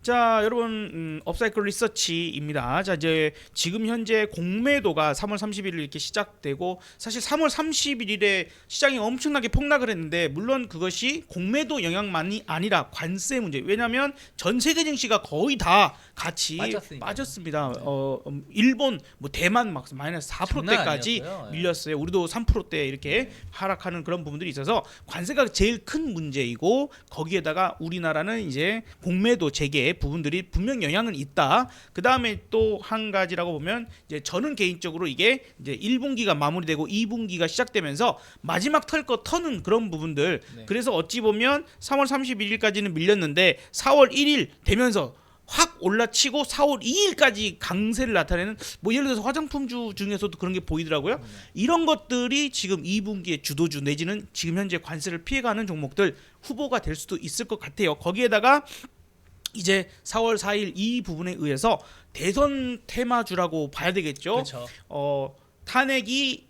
자, 여러분, 업사이클 리서치입니다. 자, 이제 지금 현재 공매도가 3월 31일 이렇게 시작되고, 사실 3월 31일에 시장이 엄청나게 폭락을 했는데, 물론 그것이 공매도 영향만이 아니라 관세 문제. 왜냐하면 전 세계 증시가 거의 다 같이 빠졌습니다. 일본, 뭐 대만 막 마이너스 4%대까지 밀렸어요. 우리도 3%대 이렇게 하락하는 그런 부분들이 있어서 관세가 제일 큰 문제이고, 거기에다가 우리나라는 이제 공매도 재개 부분들이 분명 영향은 있다. 그 다음에 또 한 가지라고 보면 이제 저는 개인적으로 이게 이제 1분기가 마무리되고 2분기가 시작되면서 마지막 털 거 터는 그런 부분들. 네. 그래서 어찌 보면 3월 31일까지는 밀렸는데 4월 1일 되면서 확 올라치고 4월 2일까지 강세를 나타내는 뭐 예를 들어서 화장품주 중에서도 그런 게 보이더라고요. 이런 것들이 지금 2분기의 주도주 내지는 지금 현재 관세를 피해가는 종목들 후보가 될 수도 있을 것 같아요. 거기에다가 이제 4월 4일 이 부분에 의해서 대선 테마주라고 봐야 되겠죠. 그렇죠. 탄핵이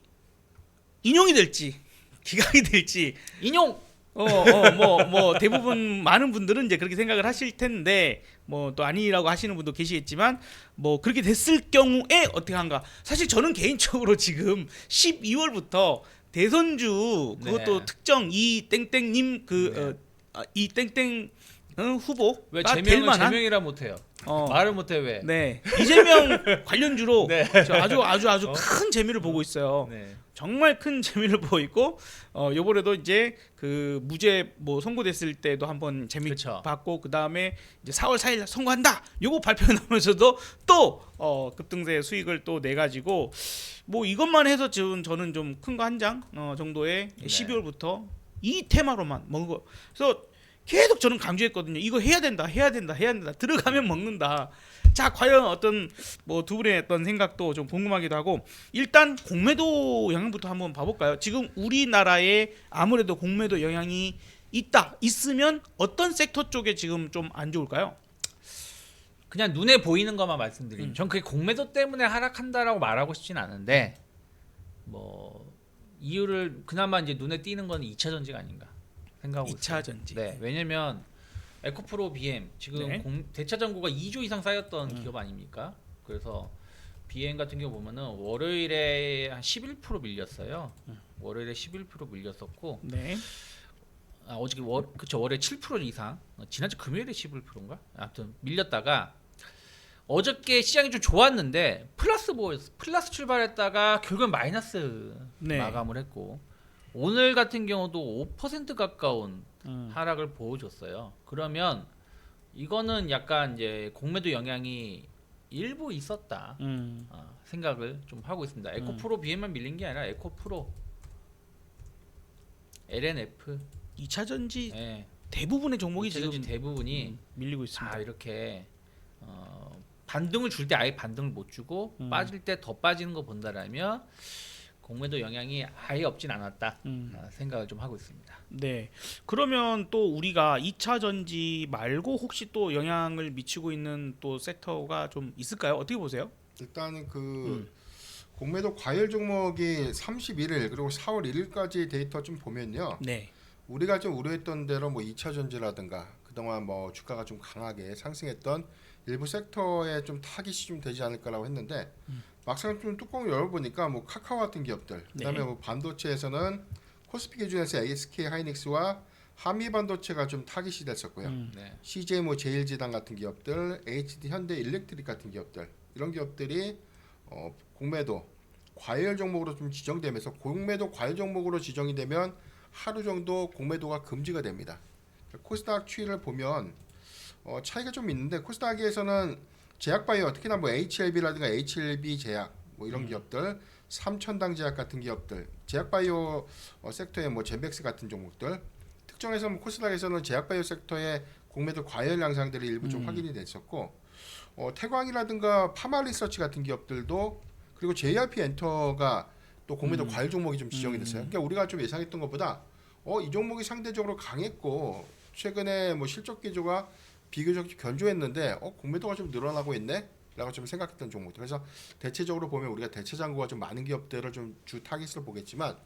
인용이 될지 기각이 될지 인용. 뭐 대부분 많은 분들은 이제 그렇게 생각을 하실 텐데 뭐 또 아니라고 하시는 분도 계시겠지만 뭐 그렇게 됐을 경우에 어떻게 한가? 사실 저는 개인적으로 지금 12월부터 대선주 그것도 네. 특정 이 땡땡님 이 땡땡 후보가 될 만한 제명이라 못해요. 말을 못해 왜? 네, 이재명 관련주로 네. 저 아주 큰 재미를 보고 있어요. 네. 정말 큰 재미를 보고 있고 요번에도 이제 그 무죄 뭐 선고됐을 때도 한번 재미 그쵸. 봤고 그 다음에 이제 4월 4일 선고한다 요거 발표 나오면서도 또 급등세 수익을 또 내 가지고 뭐 이것만 해서 지금 저는 좀 큰 거 한 장 정도의 네. 12월부터 이 테마로만 먹은 거. 그래서 계속 저는 강조했거든요. 이거 해야 된다. 들어가면 먹는다. 자, 과연 어떤 뭐 두 분의 어떤 생각도 좀 궁금하기도 하고 일단 공매도 영향부터 한번 봐볼까요? 지금 우리나라에 아무래도 공매도 영향이 있으면 어떤 섹터 쪽에 지금 좀 안 좋을까요? 그냥 눈에 보이는 것만 말씀드리면 전 그게 공매도 때문에 하락한다라고 말하고 싶진 않은데 뭐 이유를 그나마 이제 눈에 띄는 건 2차 전지가 아닌가 생각하고 2차 있어요. 전지. 네, 왜냐면 에코프로 BM 지금 네. 대차 잔고가 2조 이상 쌓였던 기업 아닙니까? 그래서 BM 같은 경우 보면은 월요일에 한 11% 밀렸어요. 월요일에 11% 밀렸었고 네. 어저께 월요일에 7% 이상 지난주 금요일에 11%인가? 아무튼 밀렸다가 어저께 시장이 좀 좋았는데 플러스 출발했다가 결국은 마이너스 네. 마감을 했고 오늘 같은 경우도 5% 가까운 음. 하락을 보여줬어요. 그러면 이거는 약간 이제 공매도 영향이 일부 있었다 생각을 좀 하고 있습니다. 에코프로 BM만 밀린 게 아니라 에코프로, LNF 2차 전지 예, 대부분의 종목이 2차 지금 전지 대부분이 밀리고 있습니다. 다 이렇게 반등을 줄 때 아예 반등을 못 주고 빠질 때 더 빠지는 거 본다라면 공매도 영향이 아예 없진 않았다 생각을 좀 하고 있습니다. 네. 그러면 또 우리가 2차 전지 말고 혹시 또 영향을 미치고 있는 또 섹터가 좀 있을까요? 어떻게 보세요? 일단은 그 공매도 과열 종목이 31일 그리고 4월 1일까지 데이터 좀 보면요. 네. 우리가 좀 우려했던 대로 뭐 2차 전지라든가 그동안 뭐 주가가 좀 강하게 상승했던 일부 섹터에 좀 타깃이 좀 되지 않을까라고 했는데 막상 좀 뚜껑을 열어보니까 뭐 카카오 같은 기업들 그다음에 네. 뭐 반도체에서는 코스피 기준에서 SK 하이닉스와 한미 반도체가 좀 타깃이 됐었고요. 네. CJ 뭐 제일제당 같은 기업들, HD 현대 일렉트릭 같은 기업들 이런 기업들이 공매도 과열 종목으로 좀 지정되면서 공매도 과열 종목으로 지정이 되면 하루 정도 공매도가 금지가 됩니다. 코스닥 추이를 보면 차이가 좀 있는데 코스닥에서는 제약바이오 특히나 뭐 HLB라든가 HLB 제약 뭐 이런 기업들, 삼천당 제약 같은 기업들, 제약바이오 섹터의 뭐 젠백스 같은 종목들 특정해서 뭐 코스닥에서는 제약바이오 섹터의 공매도 과열 양상들이 일부 좀 확인이 됐었고 태광이라든가 파마리서치 같은 기업들도 그리고 JRP 엔터가 또 공매도 과열 종목이 좀 지정이 됐어요. 그러니까 우리가 좀 예상했던 것보다 이 종목이 상대적으로 강했고 최근에 뭐 실적 기조가 비교적 견조했는데 공매도가 좀 늘어나고 있네 라고 좀 생각했던 종목들. 그래서 대체적으로 보면 우리가 대체 잔고가 좀 많은 기업들을 좀 주 타깃으로 보겠지만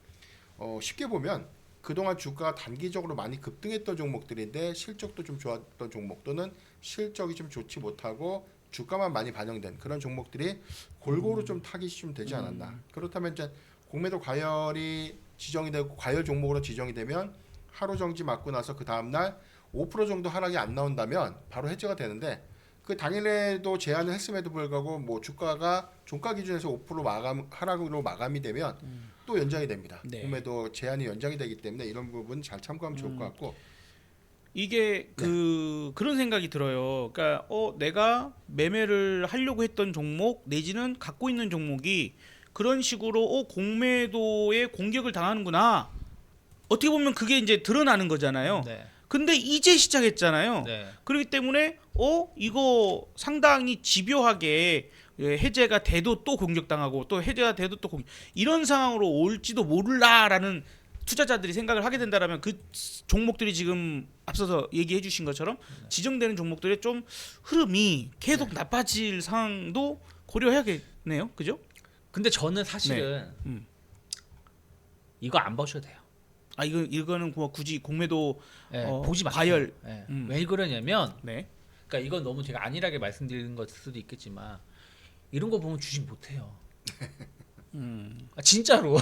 쉽게 보면 그동안 주가가 단기적으로 많이 급등했던 종목들인데 실적도 좀 좋았던 종목 또는 실적이 좀 좋지 못하고 주가만 많이 반영된 그런 종목들이 골고루 좀 타깃이 좀 되지 않았나. 그렇다면 이제 공매도 과열이 지정이 되고 과열 종목으로 지정이 되면 하루 정지 맞고 나서 그 다음 날 5% 정도 하락이 안 나온다면 바로 해제가 되는데 그 당일에도 제한을 했음에도 불구하고 뭐 주가가 종가 기준에서 5% 하락으로 마감이 되면 또 연장이 됩니다. 네. 공매도 제한이 연장이 되기 때문에 이런 부분 잘 참고하면 좋을 것 같고 이게 그런 생각이 들어요. 그러니까 내가 매매를 하려고 했던 종목 내지는 갖고 있는 종목이 그런 식으로 공매도에 공격을 당하는구나. 어떻게 보면 그게 이제 드러나는 거잖아요. 네. 근데 이제 시작했잖아요. 네. 그렇기 때문에 이거 상당히 집요하게 해제가 돼도 또 공격당하고 또 해제가 돼도 또 이런 상황으로 올지도 모를라라는 투자자들이 생각을 하게 된다라면 그 종목들이 지금 앞서서 얘기해 주신 것처럼 지정되는 종목들의 좀 흐름이 계속 나빠질 상황도 고려해야겠네요. 그죠? 근데 저는 사실은 이거 안 보셔도 돼요. 이거는 뭐 굳이 공매도 네, 보지 마세요. 과열. 네. 왜 그러냐면 네. 그러니까 이건 너무 제가 안일하게 말씀드리는 것 수도 있겠지만 이런 거 보면 주식 못 해요. 진짜로.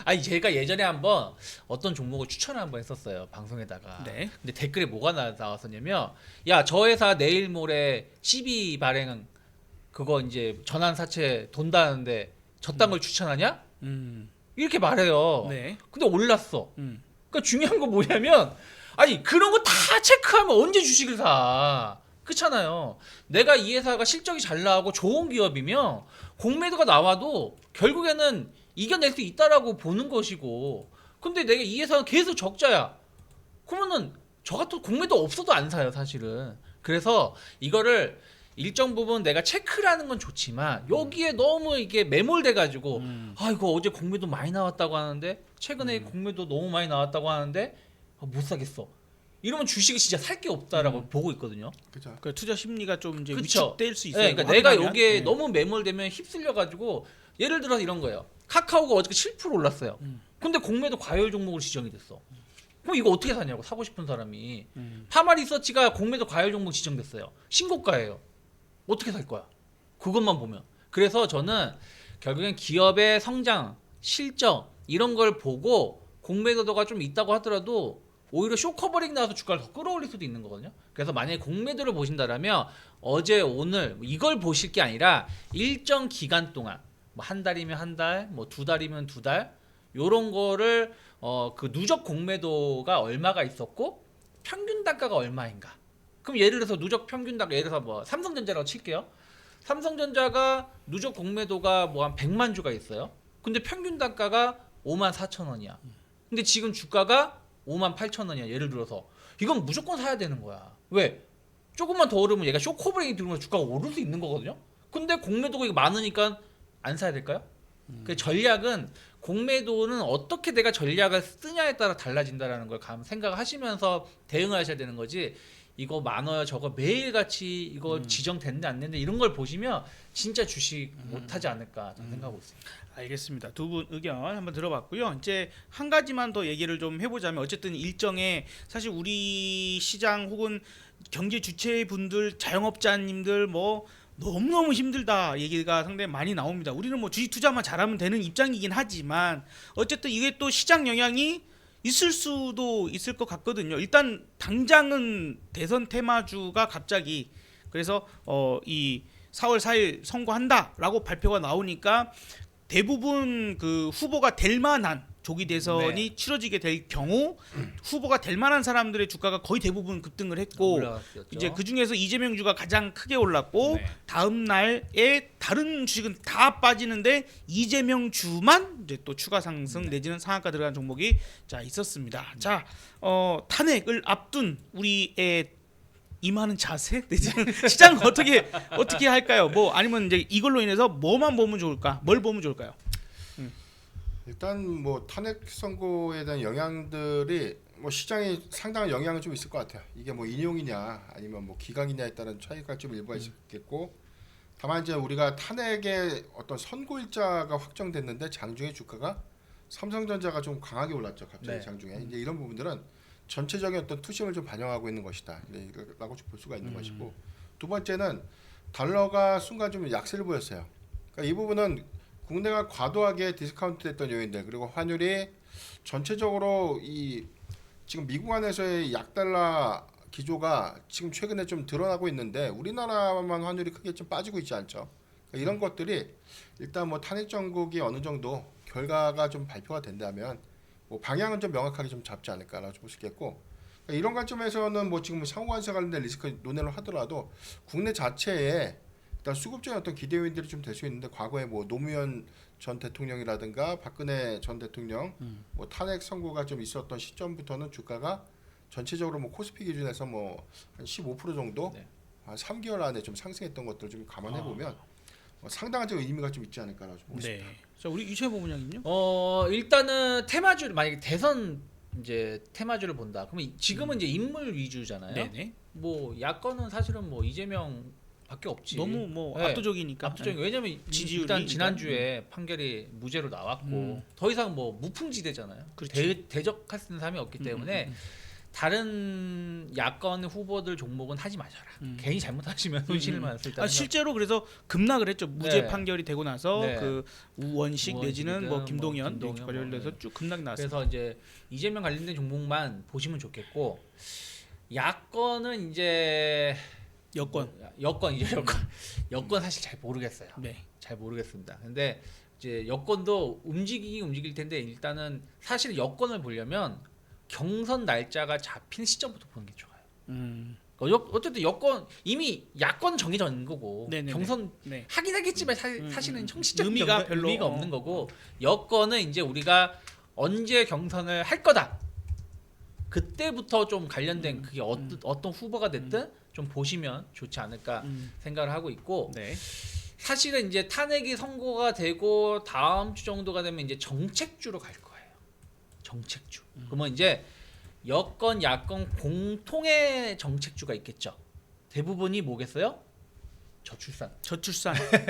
아니 제가 예전에 한번 어떤 종목을 추천을 한번 했었어요 방송에다가. 네. 근데 댓글에 뭐가 나왔었냐면 야 저 회사 내일 모레 CB 발행 그거 이제 전환 사채 돈다는데 저딴 걸 추천하냐? 이렇게 말해요. 네. 근데 올랐어. 음. 그러니까 중요한 건 뭐냐면 아니 그런 거 다 체크하면 언제 주식을 사? 그렇잖아요. 내가 이 회사가 실적이 잘 나오고 좋은 기업이면 공매도가 나와도 결국에는 이겨낼 수 있다라고 보는 것이고 근데 내가 이 회사는 계속 적자야. 그러면은 저 같은 공매도 없어도 안 사요 사실은. 그래서 이거를 일정 부분 내가 체크라는 건 좋지만 여기에 너무 이게 매몰돼가지고 아 이거 어제 공매도 많이 나왔다고 하는데 최근에 공매도 너무 많이 나왔다고 하는데 못 사겠어. 이러면 주식이 진짜 살 게 없다라고 보고 있거든요. 그죠. 그 투자 심리가 좀 이제 그쵸. 위축될 수 있어요. 네, 그러니까 내가 여기에 너무 매몰되면 휩쓸려가지고 예를 들어서 이런 거예요. 카카오가 어저께 7% 올랐어요. 근데 공매도 과열 종목으로 지정이 됐어. 그럼 이거 어떻게 사냐고 사고 싶은 사람이. 파마리서치가 공매도 과열 종목 지정됐어요. 신고가예요. 어떻게 살 거야? 그것만 보면. 그래서 저는 결국엔 기업의 성장, 실적 이런 걸 보고 공매도가 좀 있다고 하더라도 오히려 쇼커버링 나와서 주가를 더 끌어올릴 수도 있는 거거든요. 그래서 만약에 공매도를 보신다라면 어제 오늘 이걸 보실 게 아니라 일정 기간 동안 뭐 한 달이면 한 달, 뭐 두 달이면 두 달 요런 거를 그 누적 공매도가 얼마가 있었고 평균 단가가 얼마인가. 그럼 예를 들어서 누적 평균 단가 예를 들어서 뭐 삼성전자라고 칠게요. 삼성전자가 누적 공매도가 뭐 한 100만 주가 있어요. 근데 평균 단가가 5만 4천 원이야. 근데 지금 주가가 5만 8천 원이야. 예를 들어서 이건 무조건 사야 되는 거야. 왜? 조금만 더 오르면 얘가 쇼커브레이크 들으면 주가가 오를 수 있는 거거든요. 근데 공매도가 이거 많으니까 안 사야 될까요? 그 전략은 공매도는 어떻게 내가 전략을 쓰냐에 따라 달라진다라는 걸 생각하시면서 대응을 하셔야 되는 거지. 이거 많아요. 저거 매일같이 이거 지정됐는데 안 됐는데 이런 걸 보시면 진짜 주식 못하지 않을까 저는 생각하고 있습니다. 알겠습니다. 두 분 의견 한번 들어봤고요. 이제 한 가지만 더 얘기를 좀 해보자면 어쨌든 일정에 사실 우리 시장 혹은 경제 주체분들 자영업자님들 뭐 너무너무 힘들다 얘기가 상당히 많이 나옵니다. 우리는 뭐 주식 투자만 잘하면 되는 입장이긴 하지만 어쨌든 이게 또 시장 영향이 있을 수도 있을 것 같거든요. 일단 당장은 대선 테마주가 갑자기 그래서 이 4월 4일 선거한다라고 발표가 나오니까 대부분 그 후보가 될 만한 조기 대선이 치러지게 될 경우 후보가 될 만한 사람들의 주가가 거의 대부분 급등을 했고 올라갔었죠. 이제 그 중에서 이재명 주가 가장 크게 올랐고 네. 다음 날에 다른 주식은 다 빠지는데 이재명 주만 이제 또 추가 상승 내지는 상한가 들어간 종목이 자 있었습니다. 자 탄핵을 앞둔 우리의 임하는 자세 내지는 시장 어떻게 할까요? 뭐 아니면 이제 이걸로 인해서 뭐만 보면 좋을까? 뭘 보면 좋을까요? 일단 뭐 탄핵 선고에 대한 영향들이 뭐 시장에 상당한 영향은 좀 있을 것 같아요. 이게 뭐 인용이냐 아니면 뭐 기각이냐에 따른 차이가 좀 일부가 있겠고 다만 이제 우리가 탄핵의 어떤 선고일자가 확정됐는데 장중에 주가가 삼성전자가 좀 강하게 올랐죠. 갑자기 네. 장중에 이제 이런 부분들은 전체적인 어떤 투심을 좀 반영하고 있는 것이다. 라고 볼 수가 있는 것이고 두 번째는 달러가 순간 좀 약세를 보였어요. 그러니까 이 부분은 국내가 과도하게 디스카운트됐던 요인들 그리고 환율이 전체적으로 이 지금 미국 안에서의 약달러 기조가 지금 최근에 좀 드러나고 있는데 우리나라만 환율이 크게 좀 빠지고 있지 않죠. 그러니까 이런 것들이 일단 뭐 탄핵 정국이 어느 정도 결과가 좀 발표가 된다면 뭐 방향은 좀 명확하게 좀 잡지 않을까라고 볼 수 있겠고 그러니까 이런 관점에서는 뭐 지금 상호관세 관련된 리스크 논의를 하더라도 국내 자체에 일단 수급적인 어떤 기대 요인들이 좀 될 수 있는데 과거에 뭐 노무현 전 대통령이라든가 박근혜 전 대통령 뭐 탄핵 선고가 좀 있었던 시점부터는 주가가 전체적으로 뭐 코스피 기준에서 뭐 한 15% 정도 네. 한 3개월 안에 좀 상승했던 것들을 좀 감안해 보면 상당한 좀 의미가 좀 있지 않을까라고 보고 있습니다. 네. 자 우리 유채보 부장님요? 일단은 테마주 만약에 대선 이제 테마주를 본다. 그러면 지금은 이제 인물 위주잖아요. 네네. 뭐 야권은 사실은 뭐 이재명밖에 없지. 너무 뭐 네. 압도적이니까. 압도적인 왜냐면 지지율이 일단 일단, 지난주에 판결이 무죄로 나왔고 더 이상 뭐 무풍지대잖아요. 그렇지. 대적할 수 있는 사람이 없기 때문에 다른 야권 후보들 종목은 하지 마셔라. 괜히 잘못하시면 손실만 쓸 때. 실제로 그래서 급락을 했죠. 무죄 네. 판결이 되고 나서 네. 그 우원식 내지는 뭐 우원식이든 김동연 뭐 김동연 관련돼서 뭐, 쭉 급락 나왔어요. 그래서 이제 이재명 관련된 종목만 보시면 좋겠고 야권은 이제 여권. 여권 이제 여권 사실 잘 모르겠어요. 네. 잘 모르겠습니다. 근데 이제 여권도 움직일 텐데 일단은 사실 여권을 보려면 경선 날짜가 잡힌 시점부터 보는 게 좋아요. 어쨌든 여권 이미 야권 정해져 있는 거고 네네네. 경선 네. 하긴 하겠지만 사실은 형식적 의미가 별로 의미가 없는 거고 여권은 이제 우리가 언제 경선을 할 거다. 그때부터 좀 관련된 그게 어떤 후보가 됐든 좀 보시면 좋지 않을까 생각을 하고 있고 네. 사실은 이제 탄핵이 선고가 되고 다음 주 정도가 되면 이제 정책주로 갈 거예요. 정책주. 그러면 이제 여권 야권 공통의 정책주가 있겠죠. 대부분이 뭐겠어요? 저출산.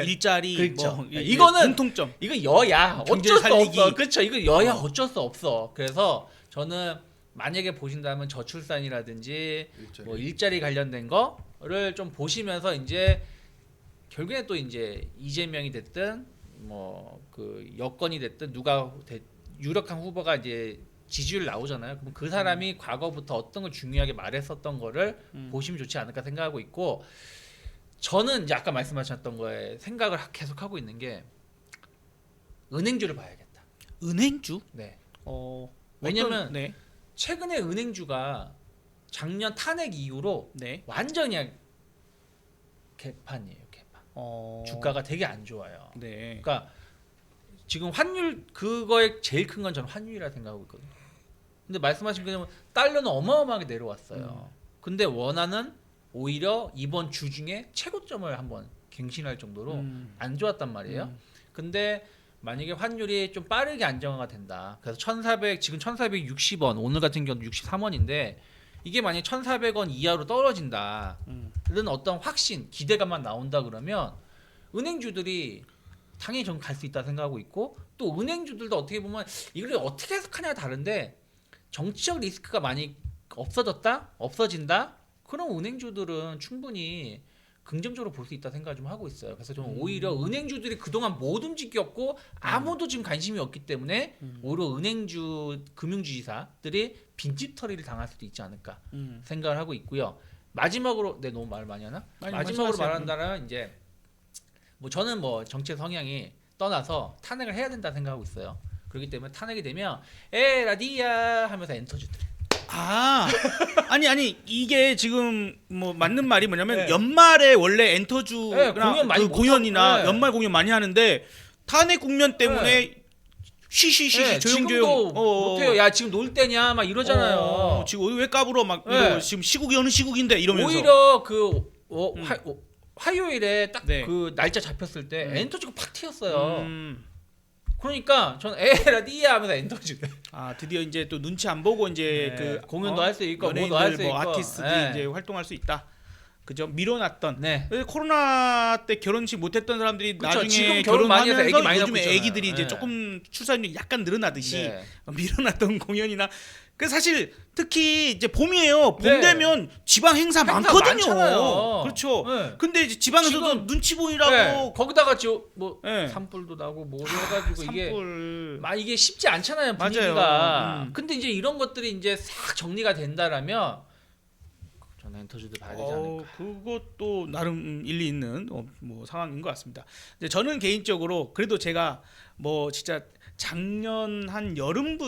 일자리 그렇죠. 뭐 이거는 공통점. 이거 여야 경제 어쩔 수 살리기. 없어. 그렇죠. 이거 여야 어쩔 수 없어. 그래서 저는 만약에 보신다면 저출산이라든지 뭐 일자리 관련된 거를 좀 보시면서 이제 결국에 또 이제 이재명이 됐든 뭐 그 여권이 됐든 누가 유력한 후보가 이제 지지율 나오잖아요. 그럼 그 사람이 과거부터 어떤 걸 중요하게 말했었던 거를 보시면 좋지 않을까 생각하고 있고 저는 이제 아까 말씀하셨던 거에 생각을 계속 하고 있는 게 은행주를 봐야겠다. 은행주? 네. 왜냐면 왜냐면 최근에 은행주가 작년 탄핵 이후로 네. 완전히 그냥 개판이에요. 개판. 주가가 되게 안 좋아요. 네. 그러니까 지금 환율 그거에 제일 큰 건 저는 환율이라 생각하고 있거든요. 근데 말씀하신 것처럼 달러는 어마어마하게 내려왔어요. 근데 원화는 오히려 이번 주 중에 최고점을 한번 갱신할 정도로 안 좋았단 말이에요. 근데 만약에 환율이 좀 빠르게 안정화가 된다. 그래서 1,400 지금 1,460원 오늘 같은 경우는 63원인데 이게 만약 1,400원 이하로 떨어진다. 이런 어떤 확신, 기대감만 나온다 그러면 은행주들이 당연히 저는 갈 수 있다 생각하고 있고 또 은행주들도 어떻게 보면 이걸 어떻게 해석하냐가 다른데 정치적 리스크가 많이 없어진다? 그럼 은행주들은 충분히 긍정적으로 볼 수 있다 생각 좀 하고 있어요. 그래서 저는 오히려 은행주들이 그동안 못 움직였고 아무도 지금 관심이 없기 때문에 오히려 은행주 금융주지사들이 빈집털이를 당할 수도 있지 않을까 생각을 하고 있고요. 마지막으로 너무 말 많이 하나? 마지막으로 말한다면 이제 뭐 저는 뭐 정치 성향이 떠나서 탄핵을 해야 된다 생각하고 있어요. 그렇기 때문에 탄핵이 되면 에라디아 하면서 엔터 주더래. 아니 이게 지금 뭐 맞는 말이 뭐냐면 네. 연말에 원래 엔터주나 공연 많이 못 공연이나 하고, 연말 공연 많이 하는데 탄핵 국면 때문에 쉬쉬쉬 조용조용 못해요. 야 지금 놀 때냐 막 이러잖아요. 지금 왜 까불어 막 네. 이러고 지금 시국이 어느 시국인데 이러면서 오히려 그 화요일에 딱 네. 그 날짜 잡혔을 때 엔터주가 팍 튀었어요. 그러니까 저는 에라디아 하면서 엔터주. 드디어 이제 또 눈치 안 보고 이제 그 공연도 할 수 있고 연예인들 뭐도 할 수 있고 아티스트들이 이제 활동할 수 있다. 그죠? 밀어놨던 네. 코로나 때 결혼식 못했던 사람들이 그쵸, 지금 나중에 결혼 많이 해서 결혼하면서 애기 많이 요즘에 낳고 애기들이 이제 있잖아요. 조금 출산율이 약간 늘어나듯이 네. 밀어놨던 공연이나 그 사실 특히 이제 봄이에요. 봄 네. 되면 지방 행사 많거든요. 많잖아요. 그렇죠. 네. 근데 이제 지방에서도 지금- 눈치 보이라고 네. 거기다가 뭐 네. 산불도 나고 뭐 해가지고 이게 산불 이게 쉽지 않잖아요, 맞아요. 분위기가. 근데 이제 이런 것들이 이제 싹 정리가 된다라면 저는 엔터주도 봐야 되지 않을까. 그것도 나름 일리 있는 뭐 상황인 것 같습니다. 근데 저는 개인적으로 그래도 제가 뭐 진짜 작년 한 여름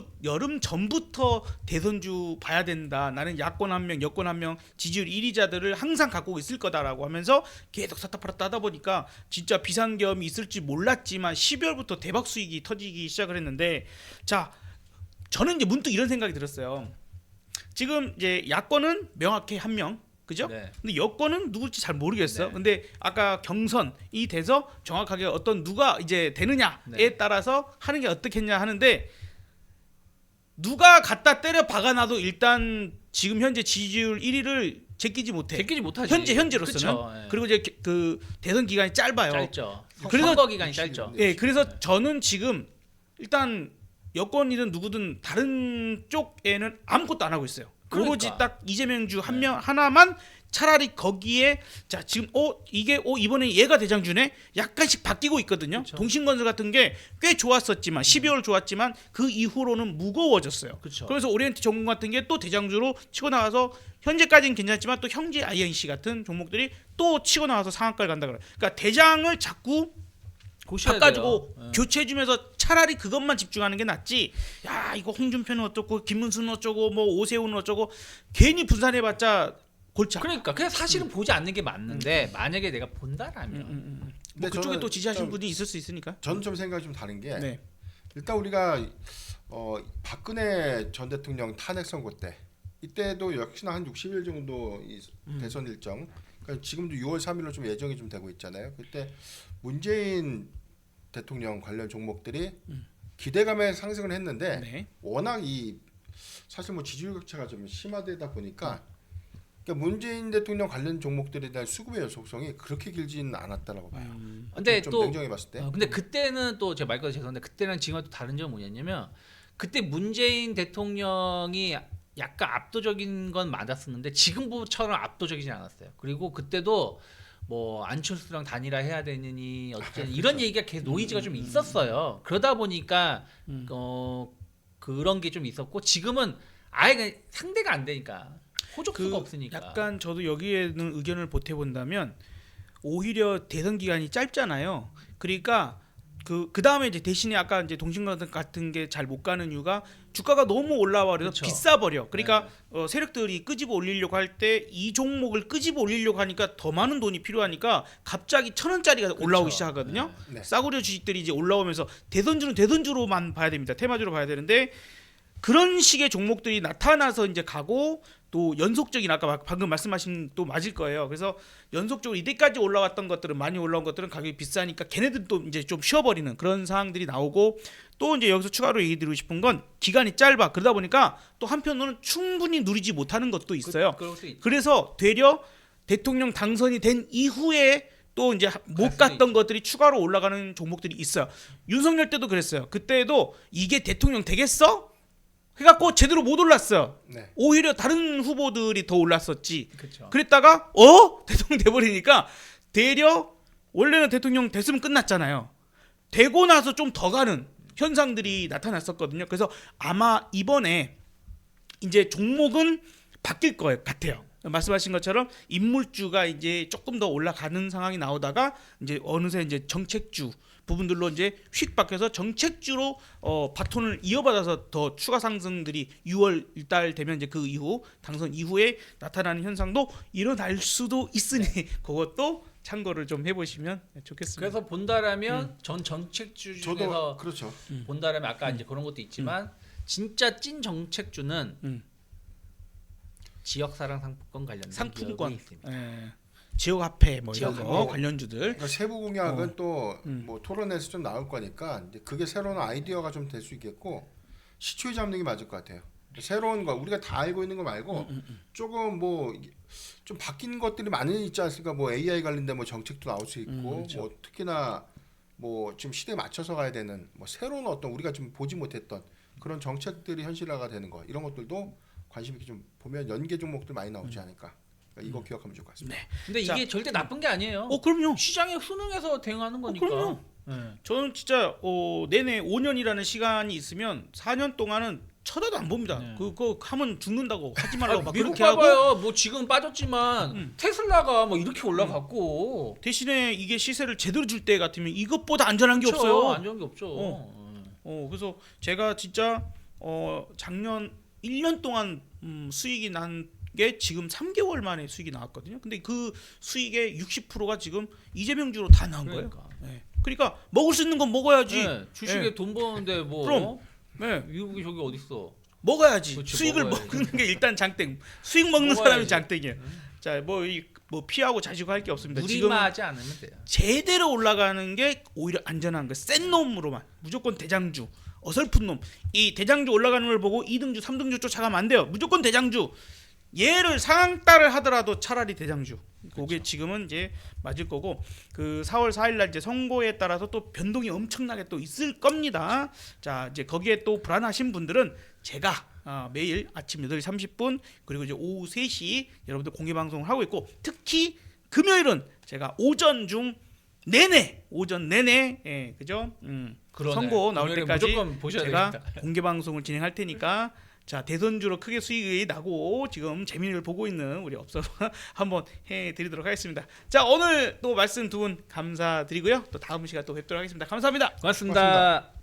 전부터 대선주 봐야 된다. 나는 야권 한 명, 여권 한 명 지지율 1위자들을 항상 갖고 있을 거다라고 하면서 계속 사타팔았다 하다 보니까 진짜 비상계엄이 있을지 몰랐지만 12월부터 대박 수익이 터지기 시작을 했는데 자, 저는 이제 문득 이런 생각이 들었어요. 지금 이제 야권은 명확히 한 명, 그죠? 네. 근데 여권은 누굴지 잘 모르겠어요. 네. 근데 아까 경선이 돼서 정확하게 어떤 누가 이제 되느냐에 네. 따라서 하는 게 어떻겠냐 하는데 누가 갖다 때려 박아놔도 일단 지금 현재 지지율 1위를 제끼지 못해. 제끼지 못하지. 현재로서는. 그쵸, 예. 그리고 이제 그 대선 기간이 짧아요. 짧죠. 그래서- 선거 기간이 짧죠. 예, 그래서 저는 지금 일단 여권이든 누구든 다른 쪽에는 아무것도 안 하고 있어요. 오로지 그러니까. 딱 이재명주 한 명 하나만 차라리 거기에 자 지금 이번에 얘가 대장주네 약간씩 바뀌고 있거든요. 그쵸. 동신건설 같은 게 꽤 좋았었지만 12월 좋았지만 그 이후로는 무거워졌어요. 그쵸. 그래서 오리엔트 전공 같은 게 또 대장주로 치고 나가서 현재까지는 괜찮지만 또 형제 INC 같은 종목들이 또 치고 나와서 상한가를 간다 그래요. 그러니까 대장을 자꾸 고셔야 바꿔주고 돼요. 예. 교체해주면서 차라리 그것만 집중하는 게 낫지. 야 이거 홍준표는 어쩌고 김문수는 어쩌고 뭐 오세훈은 어쩌고 괜히 분산해봤자 골치 아파. 그러니까 그냥 사실은 보지 않는 게 맞는데 만약에 내가 본다라면 뭐 근데 그쪽에 저는 또 지지하시는 좀- 분이 있을 수 있으니까. 저는 좀 생각이 좀 다른 게 네. 일단 우리가 박근혜 전 대통령 탄핵 선거 때 이때도 역시나 한 60일 정도 이 대선 일정. 그러니까 지금도 6월 3일로 좀 예정이 좀 되고 있잖아요. 그때 문재인 대통령 관련 종목들이 기대감에 상승을 했는데 네. 워낙 이 사실 뭐 지지율 격차가 좀 심화되다 보니까 그러니까 문재인 대통령 관련 종목들에 대한 수급의 연속성이 그렇게 길지는 않았다라고 봐요. 근데 좀 또 냉정히 봤을 때. 근데 그때는 또 제가 말 거도 죄송한데 그때랑 지금과 또 다른 점은 뭐냐면 그때 문재인 대통령이 약간 압도적인 건 맞았었는데 지금처럼 압도적이지 않았어요. 그리고 그때도 뭐 안철수랑 단일화해야 되느니 어쨌든 이런 얘기가 계속 노이즈가 좀 있었어요. 그러다 보니까 그런 게 좀 있었고 지금은 아예 그냥 상대가 안 되니까 호족수가 없으니까. 약간 저도 여기에는 의견을 보태 본다면 오히려 대선 기간이 짧잖아요. 그러니까 그 다음에 이제 대신에 아까 이제 동신건설 같은 게 잘 못 가는 이유가 주가가 너무 올라와 그래서 그쵸. 비싸 버려. 그러니까 세력들이 끄집어 올리려고 할 때 이 종목을 끄집어 올리려고 하니까 더 많은 돈이 필요하니까 갑자기 1,000원짜리가 올라오기 시작하거든요. 네. 싸구려 주식들이 이제 올라오면서 대선주는 대선주로만 봐야 됩니다. 테마주로 봐야 되는데 그런 식의 종목들이 나타나서 이제 가고 또 연속적인 아까 방금 말씀하신 또 맞을 거예요. 그래서 연속적으로 이때까지 올라왔던 것들은 많이 올라온 것들은 가격이 비싸니까 걔네들 또 이제 좀 쉬어버리는 그런 상황들이 나오고 또 이제 여기서 추가로 얘기 드리고 싶은 건 기간이 짧아 그러다 보니까 또 한편으로는 충분히 누리지 못하는 것도 있어요. 그럴 수 있죠. 그래서 되려 대통령 당선이 된 이후에 또 이제 못 수도 갔던 있죠. 것들이 추가로 올라가는 종목들이 있어요. 윤석열 때도 그랬어요. 그때도 이게 대통령 되겠어? 해갖고 제대로 못 올랐어요. 네. 오히려 다른 후보들이 더 올랐었지. 그렇죠. 그랬다가 대통령 돼버리니까 되려 원래는 대통령 됐으면 끝났잖아요. 되고 나서 좀 더 가는 현상들이 나타났었거든요. 그래서 아마 이번에 이제 종목은 바뀔 것 같아요. 말씀하신 것처럼 인물주가 이제 조금 더 올라가는 상황이 나오다가 이제 어느새 이제 정책주 부분들로 이제 휙 바뀌어서 정책주로 바톤을 이어받아서 더 추가 상승들이 6월 달 되면 이제 그 이후 당선 이후에 나타나는 현상도 일어날 수도 있으니 그것도 참고를 좀 해보시면 좋겠습니다. 그래서 본다라면 전 정책주 저도 중에서 그렇죠. 본다라면 아까 이제 그런 것도 있지만 진짜 찐 정책주는 지역사랑 상품권 관련된 상품권, 기업이 있습니다. 지역화폐 뭐 이런 지역화폐. 거 관련주들. 그러니까 세부 공약은 또 뭐 토론에서 좀 나올 거니까 이제 그게 새로운 아이디어가 좀 될 수 있겠고 시초에 잡는 게 맞을 것 같아요. 새로운 거 우리가 다 알고 있는 거 말고 조금 뭐 좀 바뀐 것들이 많이 있지 않습니까? 뭐 AI 관련된 뭐 정책도 나올 수 있고 그렇죠. 뭐 특히나 뭐 지금 시대에 맞춰서 가야 되는 뭐 새로운 어떤 우리가 좀 보지 못했던 그런 정책들이 현실화가 되는 거 이런 것들도 관심 있게 좀 보면 연계 종목들 많이 나오지 않을까. 그러니까 이거 기억하면 좋을 것 같습니다. 네. 근데 자, 이게 절대 나쁜 게 아니에요. 그럼요. 시장에 순응해서 대응하는 거니까. 그럼요. 네. 저는 진짜 내내 5년이라는 시간이 있으면 4년 동안은 쳐다도 안 봅니다. 네. 그거 하면 죽는다고 하지 말라고 막 미국 그렇게 하고 봐봐요. 뭐 지금 빠졌지만 테슬라가 뭐 이렇게 올라갔고 대신에 이게 시세를 제대로 줄 때 같으면 이것보다 안전한 게 그쵸, 없어요. 안전한 게 없죠. 그래서 제가 진짜 작년 1년 동안 수익이 난 게 지금 3개월 만에 수익이 나왔거든요. 근데 그 수익의 60%가 지금 이재명 주로 다 나온 거예요. 그러니까 먹을 수 있는 건 먹어야지. 네, 주식에 네. 돈 버는데 뭐 그럼. 네. 미국이 저기 어디 있어? 먹어야지. 그렇지, 수익을 먹어야지. 먹는 게 일단 장땡. 수익 먹는 먹어야지. 사람이 장땡이에요. 자, 뭐 피하고 자시고 할 게 없습니다. 지금 무리마하지 않으면 돼요. 제대로 올라가는 게 오히려 안전한 거. 센 놈으로만. 무조건 대장주. 어설픈 놈. 이 대장주 올라가는 걸 보고 2등주, 3등주 쫓아가면 안 돼요. 무조건 대장주. 얘를 상한가를 하더라도 차라리 대장주. 그게 지금은 이제 맞을 거고 그 4월 4일 날 이제 선거에 따라서 또 변동이 엄청나게 또 있을 겁니다. 자, 이제 거기에 또 불안하신 분들은 제가 매일 아침 8시 30분 그리고 이제 오후 3시 여러분들 공개 방송을 하고 있고 특히 금요일은 제가 오전 내내 예, 그죠? 그러네. 선거 나올 금요일에 때까지 무조건 보셔야 제가 되겠다. 공개 방송을 진행할 테니까 자 대선주로 크게 수익이 나고 지금 재미를 보고 있는 우리 업서 한번 해드리도록 하겠습니다. 자 오늘 또 말씀 두 분 감사드리고요. 또 다음 시간 또 뵙도록 하겠습니다. 감사합니다. 고맙습니다.